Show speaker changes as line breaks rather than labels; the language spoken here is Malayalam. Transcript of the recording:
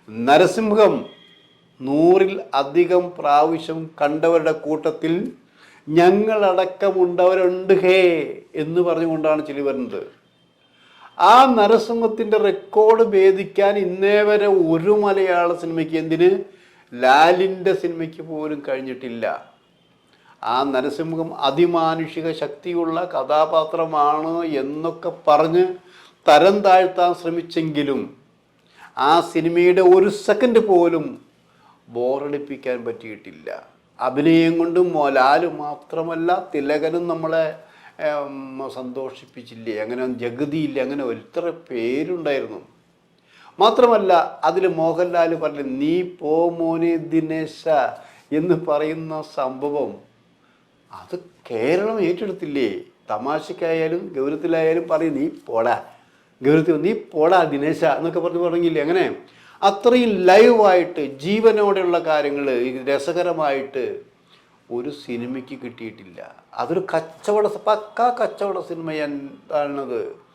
നരസിംഹം 100-ൽ അധികം പ്രാവശ്യം കണ്ടവരുടെ കൂട്ടത്തിൽ ഞങ്ങളടക്കമുണ്ടവരുണ്ട് ഹേ എന്ന് പറഞ്ഞുകൊണ്ടാണ് ചിലി വരുന്നത്. ആ നരസിംഹത്തിൻ്റെ റെക്കോർഡ് ഭേദിക്കാൻ ഇന്നേ വരെ ഒരു മലയാള സിനിമയ്ക്ക്, എന്തിന് ലാലിൻ്റെ സിനിമയ്ക്ക് പോലും കഴിഞ്ഞിട്ടില്ല. ആ നരസിംഹം അതിമാനുഷിക ശക്തിയുള്ള കഥാപാത്രമാണ് എന്നൊക്കെ പറഞ്ഞ് തരം താഴ്ത്താൻ ശ്രമിച്ചെങ്കിലും ആ സിനിമയുടെ ഒരു സെക്കൻഡ് പോലും ബോറടിപ്പിക്കാൻ പറ്റിയിട്ടില്ല. അഭിനയം കൊണ്ടും ലാല് മാത്രമല്ല തിലകനും നമ്മളെ സന്തോഷിപ്പിച്ചില്ലേ, അങ്ങനെ ജഗതിയില്ല, അങ്ങനെ എത്ര പേരുണ്ടായിരുന്നു. മാത്രമല്ല അതിൽ മോഹൻലാൽ പറഞ്ഞു നീ പോ മോനെ ദിനേശ എന്ന് പറയുന്ന സംഭവം അത് കേരളം ഏറ്റെടുത്തില്ലേ. തമാശക്കായാലും ഗൗരവത്തിലായാലും പറയും നീ പോടാ ഗൗരവത്തിൽ, നീ പോടാ ദിനേശ എന്നൊക്കെ പറഞ്ഞില്ലേ. അങ്ങനെ അത്രയും ലൈവായിട്ട് ജീവനോടെയുള്ള കാര്യങ്ങൾ രസകരമായിട്ട് ഒരു സിനിമയ്ക്ക് കിട്ടിയിട്ടില്ല. അതൊരു പക്കാ കച്ചവട സിനിമയാണത്.